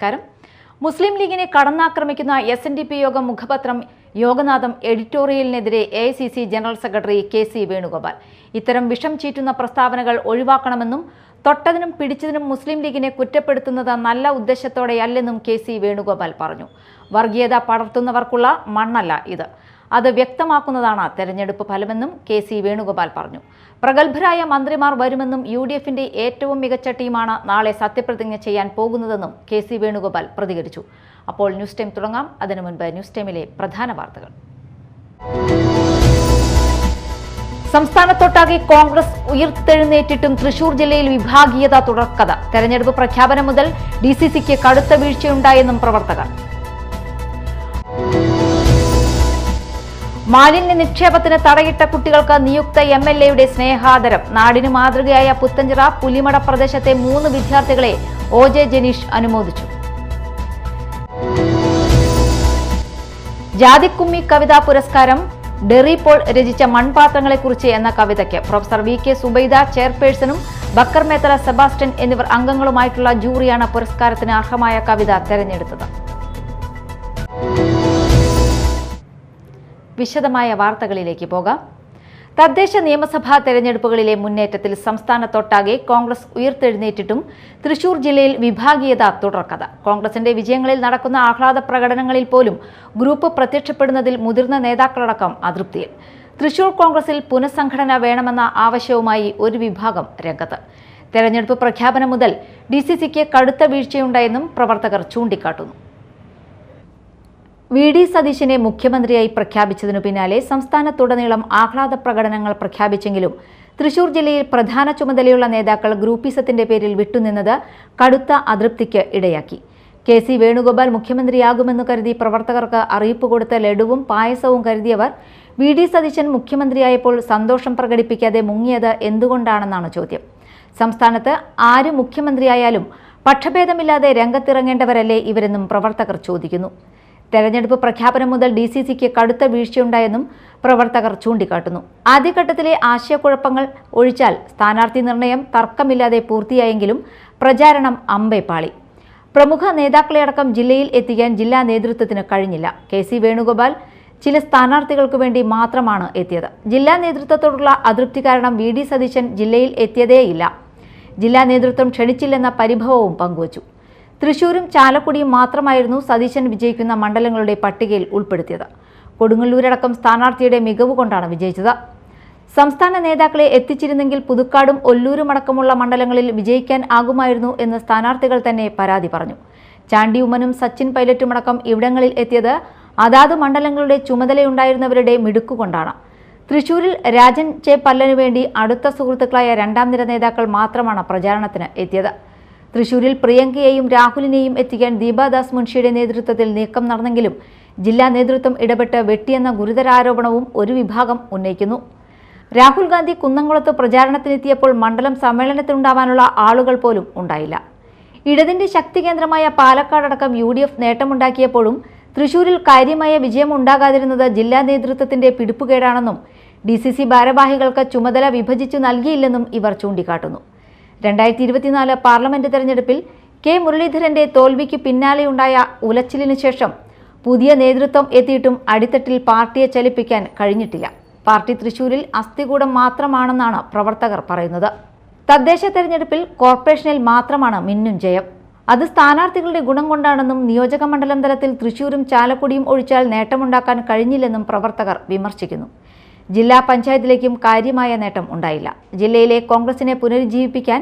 നമസ്കാരം. മുസ്ലിം ലീഗിനെ കടന്നാക്രമിക്കുന്ന SNDP യോഗം മുഖപത്രം യോഗനാഥം എഡിറ്റോറിയലിനെതിരെ AICC general secretary KC Venugopal ഇത്തരം വിഷം ചീറ്റുന്ന പ്രസ്താവനകൾ ഒഴിവാക്കണമെന്നും തൊട്ടതിനും പിടിച്ചതിനും മുസ്ലിം ലീഗിനെ കുറ്റപ്പെടുത്തുന്നത് നല്ല ഉദ്ദേശത്തോടെയല്ലെന്നും KC വേണുഗോപാൽ പറഞ്ഞു. വർഗീയത പടർത്തുന്നവർക്കുള്ള മണ്ണല്ല ഇത്, അത് വ്യക്തമാക്കുന്നതാണ് തെരഞ്ഞെടുപ്പ് ഫലമെന്നും KC വേണുഗോപാൽ പറഞ്ഞു. പ്രഗത്ഭരായ മന്ത്രിമാർ വരുമെന്നും UDFന്റെ ഏറ്റവും മികച്ച ടീമാണ് നാളെ സത്യപ്രതിജ്ഞ ചെയ്യാൻ പോകുന്നതെന്നും KC വേണുഗോപാൽ പ്രതികരിച്ചു. അപ്പോൾ ന്യൂസ് ടൈം തുടങ്ങാം. അതിനു മുൻപ് ന്യൂസ് ടൈമിലെ പ്രധാന വാർത്തകൾ. സംസ്ഥാനത്തൊട്ടാകെ കോൺഗ്രസ് ഉയർത്തെഴുന്നേറ്റിട്ടും തൃശൂർ ജില്ലയിൽ വിഭാഗീയത തുടർക്കഥ. തെരഞ്ഞെടുപ്പ് പ്രഖ്യാപനം മുതൽ DCCക്ക് കടുത്ത വീഴ്ചയുണ്ടായെന്നും പ്രവർത്തകർ. മാലിന്യ നിക്ഷേപത്തിന് തടയിട്ട കുട്ടികൾക്ക് നിയുക്ത MLAയുടെ സ്നേഹാദരം. നാടിന് മാതൃകയായ പുത്തഞ്ചിറ പുലിമട പ്രദേശത്തെ 3 വിദ്യാർത്ഥികളെ OJ ജനീഷ് അനുമോദിച്ചു. ജാതിക്കുമ്മി കവിതാ പുരസ്കാരം ഡെറി പോൾ രചിച്ച മൺപാത്രങ്ങളെക്കുറിച്ച് എന്ന കവിതയ്ക്ക് പ്രൊഫസർ VK സുബൈദ ചെയർപേഴ്സണും ബക്കർ മേത്തല സെബാസ്റ്റ്യൻ എന്നിവർ അംഗങ്ങളുമായിട്ടുള്ള ജൂറിയാണ് പുരസ്കാരത്തിന് അർഹമായ കവിത തെരഞ്ഞെടുത്തത്. വിശദമായ വാർത്തകളിലേക്ക് പോകാം. തദ്ദേശ നിയമസഭാ തെരഞ്ഞെടുപ്പുകളിലെ മുന്നേറ്റത്തിൽ സംസ്ഥാനത്തൊട്ടാകെ കോൺഗ്രസ് ഉയർത്തെഴുന്നേറ്റിട്ടും തൃശൂർ ജില്ലയിൽ വിഭാഗീയത തുടർക്കഥ. കോൺഗ്രസിന്റെ വിജയങ്ങളിൽ നടക്കുന്ന ആഹ്ലാദ പ്രകടനങ്ങളിൽ പോലും ഗ്രൂപ്പ് പ്രത്യക്ഷപ്പെടുന്നതിൽ മുതിർന്ന നേതാക്കളടക്കം അതൃപ്തിയിൽ. തൃശൂർ കോൺഗ്രസിൽ പുനഃസംഘടന വേണമെന്ന ആവശ്യവുമായി ഒരു വിഭാഗം രംഗത്ത്. തെരഞ്ഞെടുപ്പ് പ്രഖ്യാപനം മുതൽ DCCക്ക് കടുത്ത വീഴ്ചയുണ്ടായെന്നും പ്രവർത്തകർ ചൂണ്ടിക്കാട്ടുന്നു. VD സതീശനെ മുഖ്യമന്ത്രിയായി പ്രഖ്യാപിച്ചതിനു പിന്നാലെ സംസ്ഥാനത്തുടനീളം ആഹ്ലാദ പ്രകടനങ്ങൾ പ്രഖ്യാപിച്ചെങ്കിലും തൃശൂർ ജില്ലയിൽ പ്രധാന ചുമതലയുള്ള നേതാക്കൾ ഗ്രൂപ്പിസത്തിന്റെ പേരിൽ വിട്ടുനിന്നത് കടുത്ത അതൃപ്തിക്ക് ഇടയാക്കി. KC വേണുഗോപാൽ മുഖ്യമന്ത്രിയാകുമെന്ന് കരുതി പ്രവർത്തകർക്ക് അറിയിപ്പ് കൊടുത്ത ലഡുവും പായസവും കരുതിയവർ VD സതീശൻ മുഖ്യമന്ത്രിയായപ്പോൾ സന്തോഷം പ്രകടിപ്പിക്കാതെ മുങ്ങിയത് എന്തുകൊണ്ടാണെന്നാണ് ചോദ്യം. സംസ്ഥാനത്ത് ആര് മുഖ്യമന്ത്രിയായാലും പക്ഷഭേദമില്ലാതെ രംഗത്തിറങ്ങേണ്ടവരല്ലേ ഇവരെന്നും പ്രവർത്തകർ ചോദിക്കുന്നു. തെരഞ്ഞെടുപ്പ് പ്രഖ്യാപനം മുതൽ DCCക്ക് കടുത്ത വീഴ്ചയുണ്ടായെന്നും പ്രവർത്തകർ ചൂണ്ടിക്കാട്ടുന്നു. ആദ്യഘട്ടത്തിലെ ആശയക്കുഴപ്പങ്ങൾ ഒഴിച്ചാൽ സ്ഥാനാർത്ഥി നിർണയം തർക്കമില്ലാതെ പൂർത്തിയായെങ്കിലും പ്രചാരണം അമ്പേപ്പാളി. പ്രമുഖ നേതാക്കളെയടക്കം ജില്ലയിൽ എത്തിക്കാൻ ജില്ലാ നേതൃത്വത്തിന് കഴിഞ്ഞില്ല. KC വേണുഗോപാൽ ചില സ്ഥാനാർത്ഥികൾക്കു വേണ്ടി മാത്രമാണ് എത്തിയത്. ജില്ലാ നേതൃത്വത്തോടുള്ള അതൃപ്തി കാരണം VD സതീശൻ ജില്ലയിൽ എത്തിയതേയില്ല. ജില്ലാ നേതൃത്വം ക്ഷണിച്ചില്ലെന്ന പരിഭവവും പങ്കുവച്ചു. തൃശൂരും ചാലക്കുടിയും മാത്രമായിരുന്നു സതീശൻ വിജയിക്കുന്ന മണ്ഡലങ്ങളുടെ പട്ടികയിൽ ഉൾപ്പെടുത്തിയത്. കൊടുങ്ങല്ലൂരടക്കം സ്ഥാനാർത്ഥിയുടെ മികവ് കൊണ്ടാണ് വിജയിച്ചത്. സംസ്ഥാന നേതാക്കളെ എത്തിച്ചിരുന്നെങ്കിൽ പുതുക്കാടും ഒല്ലൂരും അടക്കമുള്ള മണ്ഡലങ്ങളിൽ വിജയിക്കാൻ ആകുമായിരുന്നു എന്ന് സ്ഥാനാർത്ഥികൾ തന്നെ പരാതി പറഞ്ഞു. ചാണ്ടി ഉമ്മനും സച്ചിൻ പൈലറ്റുമടക്കം ഇവിടങ്ങളിൽ എത്തിയത് അതാത് മണ്ഡലങ്ങളുടെ ചുമതലയുണ്ടായിരുന്നവരുടെ മിടുക്കുകൊണ്ടാണ്. തൃശൂരിൽ രാജൻ ചെ പല്ലനു വേണ്ടി അടുത്ത സുഹൃത്തുക്കളായ 2ാം നിര നേതാക്കൾ മാത്രമാണ് പ്രചാരണത്തിന് എത്തിയത്. തൃശൂരിൽ പ്രിയങ്കയെയും രാഹുലിനെയും എത്തിക്കാൻ ദീപാദാസ് മുൻഷിയുടെ നേതൃത്വത്തിൽ നീക്കം നടന്നെങ്കിലും ജില്ലാ നേതൃത്വം ഇടപെട്ട് വെട്ടിയെന്ന ഗുരുതരാരോപണവും ഒരു വിഭാഗം ഉന്നയിക്കുന്നു. രാഹുൽ ഗാന്ധി കുന്നംകുളത്ത് പ്രചാരണത്തിനെത്തിയപ്പോൾ മണ്ഡലം സമ്മേളനത്തിനുണ്ടാവാനുള്ള ആളുകൾ പോലും ഉണ്ടായില്ല. ഇടതിന്റെ ശക്തി കേന്ദ്രമായ പാലക്കാടടക്കം UDF നേട്ടമുണ്ടാക്കിയപ്പോഴും തൃശൂരിൽ കാര്യമായ വിജയം ഉണ്ടാകാതിരുന്നത് ജില്ലാ നേതൃത്വത്തിന്റെ പിടിപ്പുകേടാണെന്നും DCC ഭാരവാഹികൾക്ക് ചുമതല വിഭജിച്ചു നൽകിയില്ലെന്നും ഇവർ ചൂണ്ടിക്കാട്ടുന്നു. 2024 പാർലമെന്റ് തെരഞ്ഞെടുപ്പിൽ K മുരളീധരന്റെ തോൽവിക്ക് പിന്നാലെയുണ്ടായ ഉലച്ചിലിനു ശേഷം പുതിയ നേതൃത്വം എത്തിയിട്ടും അടിത്തട്ടിൽ പാർട്ടിയെ ചലിപ്പിക്കാൻ കഴിഞ്ഞിട്ടില്ല. പാർട്ടി തൃശൂരിൽ അസ്ഥികൂടം മാത്രമാണെന്നാണ് പ്രവർത്തകർ പറയുന്നത്. തദ്ദേശ തെരഞ്ഞെടുപ്പിൽ കോർപ്പറേഷനിൽ മാത്രമാണ് മിന്നും ജയം. അത് സ്ഥാനാർത്ഥികളുടെ ഗുണം കൊണ്ടാണെന്നും നിയോജക മണ്ഡലം തലത്തിൽ തൃശൂരും ചാലക്കുടിയും ഒഴിച്ചാൽ നേട്ടമുണ്ടാക്കാൻ കഴിഞ്ഞില്ലെന്നും പ്രവർത്തകർ വിമർശിക്കുന്നു. ജില്ലാ പഞ്ചായത്തിലേക്കും കാര്യമായ നേട്ടം ഉണ്ടായില്ല. ജില്ലയിലെ കോൺഗ്രസിനെ പുനരുജ്ജീവിപ്പിക്കാൻ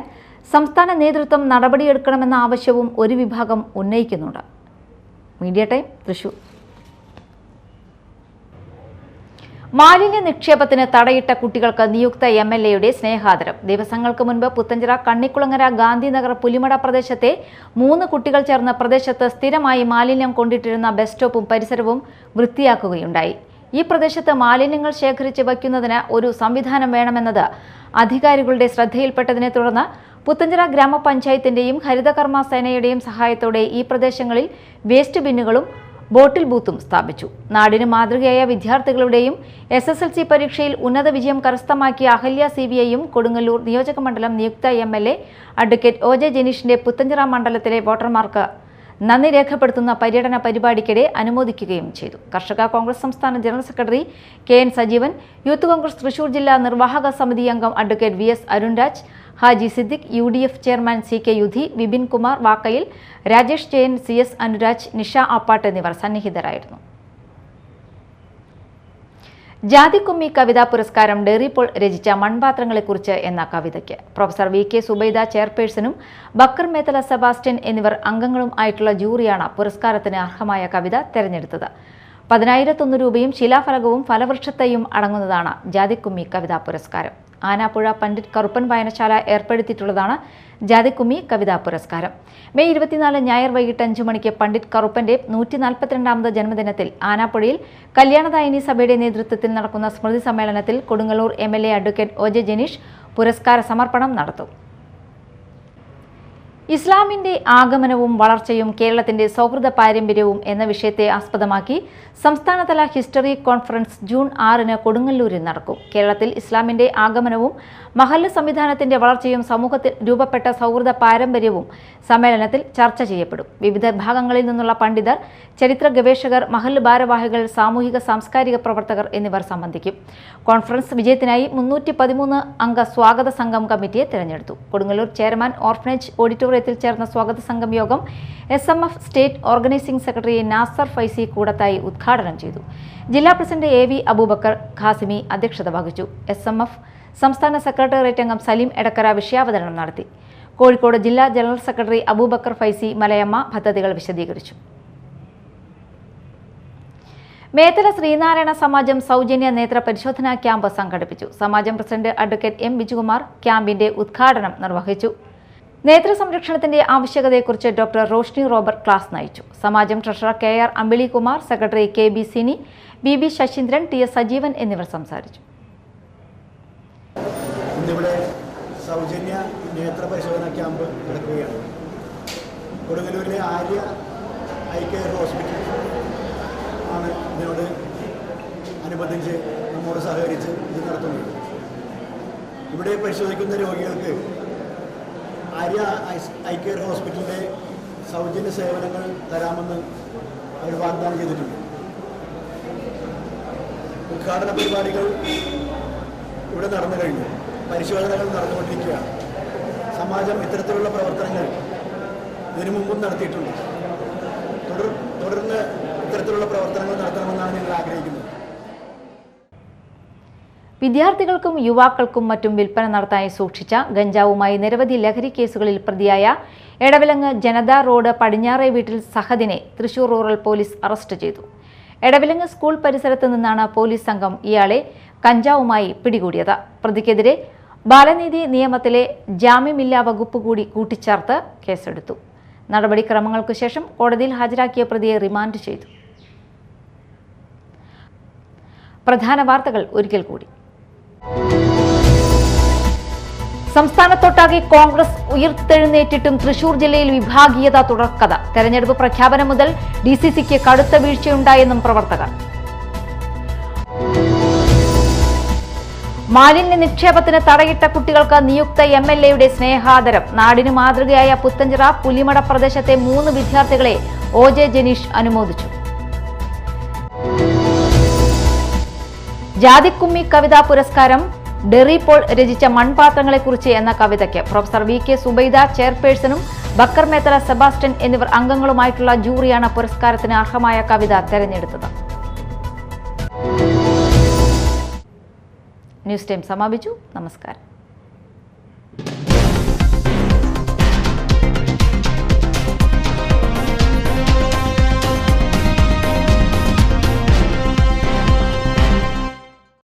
സംസ്ഥാന നേതൃത്വം നടപടിയെടുക്കണമെന്ന ആവശ്യവും ഒരു വിഭാഗം ഉന്നയിക്കുന്നുണ്ട്. Media time Thrissur. മാലിന്യ നിക്ഷേപത്തിന് തടയിട്ട കുട്ടികൾക്ക് നിയുക്ത MLAയുടെ സ്നേഹാദരം. ദിവസങ്ങൾക്ക് മുൻപ് പുത്തഞ്ചിറ കണ്ണിക്കുളങ്ങര ഗാന്ധിനഗർ പുലിമട പ്രദേശത്തെ 3 കുട്ടികൾ ചേർന്ന് പ്രദേശത്ത് സ്ഥിരമായി മാലിന്യം കൊണ്ടിട്ടിരുന്ന ബസ് സ്റ്റോപ്പും പരിസരവും വൃത്തിയാക്കുകയുണ്ടായി. ഈ പ്രദേശത്ത് മാലിന്യങ്ങൾ ശേഖരിച്ച് വയ്ക്കുന്നതിന് ഒരു സംവിധാനം വേണമെന്നത് അധികാരികളുടെ ശ്രദ്ധയിൽപ്പെട്ടതിനെ തുടർന്ന് പുത്തഞ്ചിറ ഗ്രാമപഞ്ചായത്തിന്റെയും ഹരിതകർമ്മ സേനയുടെയും സഹായത്തോടെ ഈ പ്രദേശങ്ങളിൽ വേസ്റ്റ് ബിന്നുകളും ബോട്ടിൽ ബൂത്തും സ്ഥാപിച്ചു. നാടിന് മാതൃകയായ വിദ്യാർത്ഥികളുടെയും SSLC പരീക്ഷയിൽ ഉന്നത വിജയം കരസ്ഥമാക്കിയ അഹല്യ CVയെയും കൊടുങ്ങല്ലൂർ നിയോജകമണ്ഡലം നിയുക്ത MLA അഡ്വക്കേറ്റ് OJ ജനീഷിന്റെ പുത്തഞ്ചിറ മണ്ഡലത്തിലെ വോട്ടർമാർക്ക് നന്ദി രേഖപ്പെടുത്തുന്ന പര്യടന പരിപാടിക്കിടെ അനുമോദിക്കുകയും ചെയ്തു. കർഷക കോൺഗ്രസ് സംസ്ഥാന general secretary KN Sajeevan, youth Congress Thrissur ജില്ലാ നിർവാഹക സമിതി അംഗം advocate VS Arunraj, Haji Siddique, UDF chairman CK Yudhi, Vipin Kumar Vakkayil, Rajesh Jayan, CS Anuraj, Nisha Appattu എന്നിവർ സന്നിഹിതരായിരുന്നു. ജാതിക്കുമ്മി കവിതാ പുരസ്കാരം ഡെറി പോൾ രചിച്ച മൺപാത്രങ്ങളെക്കുറിച്ച് എന്ന കവിതയ്ക്ക് പ്രൊഫസർ VK സുബൈദ ചെയർപേഴ്സണും ബക്കർ മേത്തല സെബാസ്റ്റ്യൻ എന്നിവർ അംഗങ്ങളും ആയിട്ടുള്ള ജൂറിയാണ് പുരസ്കാരത്തിന് അർഹമായ കവിത തെരഞ്ഞെടുത്തത്. 10,001 രൂപയും ശിലാഫലകവും ഫലവൃക്ഷത്തെയും അടങ്ങുന്നതാണ് ജാതിക്കുമ്മി കവിതാ പുരസ്കാരം. ആനാപ്പുഴ പണ്ഡിറ്റ് കറുപ്പൻ വായനശാല ഏർപ്പെടുത്തിയിട്ടുള്ളതാണ് ജാതിക്കുമ്മി കവിതാ പുരസ്കാരം. മെയ് 24 ഞായർ വൈകിട്ട് 5 മണിക്ക് പണ്ഡിറ്റ് കറുപ്പന്റെ 142ാമത് ജന്മദിനത്തിൽ ആനാപ്പുഴയിൽ കല്യാണദായിനി സഭയുടെ നേതൃത്വത്തിൽ നടക്കുന്ന സ്മൃതി സമ്മേളനത്തിൽ Kodungallur MLA advocate OJ Janeesh പുരസ്കാര സമർപ്പണം നടത്തും. ഇസ്ലാമിന്റെ ആഗമനവും വളർച്ചയും കേരളത്തിന്റെ സൗഹൃദ പാരമ്പര്യവും എന്ന വിഷയത്തെ ആസ്പദമാക്കി സംസ്ഥാനതല ഹിസ്റ്ററി കോൺഫറൻസ് ജൂൺ 6-ന് കൊടുങ്ങല്ലൂരിൽ നടക്കും. കേരളത്തിൽ ഇസ്ലാമിന്റെ ആഗമനവും മഹല്ല് സംവിധാനത്തിന്റെ വളർച്ചയും സമൂഹത്തിൽ രൂപപ്പെട്ട സൗഹൃദ പാരമ്പര്യവും സമ്മേളനത്തിൽ ചർച്ച ചെയ്യപ്പെടും. വിവിധ ഭാഗങ്ങളിൽ നിന്നുള്ള പണ്ഡിതർ, ചരിത്ര ഗവേഷകർ, മഹല്ല് ഭാരവാഹികൾ, സാമൂഹിക സാംസ്കാരിക പ്രവർത്തകർ എന്നിവർ സംബന്ധിക്കും. കോൺഫറൻസ് വിജയത്തിനായി 313 അംഗ സ്വാഗത സംഘം കമ്മിറ്റിയെ തിരഞ്ഞെടുത്തു. കൊടുങ്ങല്ലൂർ ചെയർമാൻ ഓർഫനേജ് ഓഡിറ്റോറിയത്തിൽ ചേർന്ന സ്വാഗത സംഘം യോഗം SMF state organising secretary Nasar Faizy Koodathayi ഉദ്ഘാടനം ചെയ്തു. ജില്ലാ പ്രസിഡന്റ് AV അബൂബക്കർ ഖാസിമി അധ്യക്ഷത വഹിച്ചു. SMF സംസ്ഥാന സെക്രട്ടേറിയറ്റ് അംഗം സലീം എടക്കര വിഷയാവതരണം നടത്തി. കോഴിക്കോട് ജില്ലാ ജനറൽ സെക്രട്ടറി അബൂബക്കർ ഫൈസി മലയമ്മ പദ്ധതികൾ വിശദീകരിച്ചു. മേത്തല ശ്രീനാരായണ സമാജം സൗജന്യ നേത്ര പരിശോധനാ ക്യാമ്പ് സംഘടിപ്പിച്ചു. സമാജം പ്രസിഡന്റ് അഡ്വക്കേറ്റ് M ബിജുകുമാർ ക്യാമ്പിന്റെ ഉദ്ഘാടനം നിർവഹിച്ചു. നേത്ര സംരക്ഷണത്തിന്റെ ആവശ്യകതയെക്കുറിച്ച് ഡോക്ടർ റോഷ്നി റോബർട്ട് ക്ലാസ് നയിച്ചു. സമാജം treasurer KR Ambilikumar, secretary KB Sini, BB Sasheendran, TS Sajeevan എന്നിവർ സംസാരിച്ചു. ഇന്നിവിടെ സൗജന്യ നേത്ര പരിശോധനാ ക്യാമ്പ് നടക്കുകയാണ്. കൊടുങ്ങല്ലൂരിലെ ആര്യ ഐ കെയർ ഹോസ്പിറ്റൽ ആണ് ഇതിനോട് അനുബന്ധിച്ച് നമ്മോട് സഹകരിച്ച് ഇത് നടത്തുന്നത്. ഇവിടെ പരിശോധിക്കുന്ന രോഗികൾക്ക് ആര്യ ഐ കെയർ ഹോസ്പിറ്റലിലെ സൗജന്യ സേവനങ്ങൾ തരാമെന്ന് അവർ വാഗ്ദാനം ചെയ്തിട്ടുണ്ട്. ഉദ്ഘാടന പരിപാടികൾ ഇവിടെ നടന്നു കഴിഞ്ഞു. പരിശോധനകൾ നടന്നുകൊണ്ടിരിക്കുകയാണ്. സമാജം ഇത്തരത്തിലുള്ള പ്രവർത്തനങ്ങൾ ഇതിനു മുമ്പും നടത്തിയിട്ടുണ്ട്. തുടർന്ന് ഇത്തരത്തിലുള്ള പ്രവർത്തനങ്ങൾ നടത്തണമെന്നാണ് ഞങ്ങൾ ആഗ്രഹിക്കുന്നത്. വിദ്യാർത്ഥികൾക്കും യുവാക്കൾക്കും മറ്റും വിൽപ്പന നടത്താനായി സൂക്ഷിച്ച ഗഞ്ചാവുമായി നിരവധി ലഹരി കേസുകളിൽ പ്രതിയായ എടവിലങ്ങ് ജനതാ റോഡ് പടിഞ്ഞാറേ വീട്ടിൽ സഹദിനെ തൃശൂർ റൂറൽ പോലീസ് അറസ്റ്റ് ചെയ്തു. എടവിലങ്ങ് സ്കൂൾ പരിസരത്ത് നിന്നാണ് പോലീസ് സംഘം ഇയാളെ കഞ്ചാവുമായി പിടികൂടിയത്. പ്രതിക്കെതിരെ ബാലനീതി നിയമത്തിലെ ജാമ്യമില്ലാ വകുപ്പ് കൂടി കൂട്ടിച്ചേർത്ത് കേസെടുത്തു. നടപടിക്രമങ്ങൾക്കു ശേഷം കോടതിയിൽ ഹാജരാക്കിയ പ്രതിയെ റിമാൻഡ് ചെയ്തു. പ്രധാന വാർത്തകൾ ഒരിക്കൽ കൂടി. സംസ്ഥാനത്തൊട്ടാകെ കോൺഗ്രസ് ഉയർത്തെഴുന്നേറ്റിട്ടും തൃശൂർ ജില്ലയിൽ വിഭാഗീയത തുടർക്കഥ. തെരഞ്ഞെടുപ്പ് പ്രഖ്യാപനം മുതൽ DCCക്ക് കടുത്ത വീഴ്ചയുണ്ടായെന്നും പ്രവർത്തകർ. മാലിന്യ നിക്ഷേപത്തിന് തടയിട്ട കുട്ടികൾക്ക് നിയുക്ത MLAയുടെ സ്നേഹാദരം. നാടിന് മാതൃകയായ പുത്തഞ്ചിറ പുലിമട പ്രദേശത്തെ 3 വിദ്യാർത്ഥികളെ OJ ജനീഷ് അനുമോദിച്ചു. ജാതിക്കുമ്മി കവിതാ പുരസ്കാരം ഡെറി പോൾ രചിച്ച മൺപാത്രങ്ങളെക്കുറിച്ച് എന്ന കവിതയ്ക്ക് പ്രൊഫസർ VK സുബൈദ ചെയർപേഴ്സണും ബക്കർ മേത്തല സെബാസ്റ്റ്യൻ എന്നിവർ അംഗങ്ങളുമായിട്ടുള്ള ജൂറിയാണ് പുരസ്കാരത്തിന് അർഹമായ കവിത തെരഞ്ഞെടുത്തത്. ന്യൂസ് ടൈം സമാപിച്ചു. നമസ്കാരം.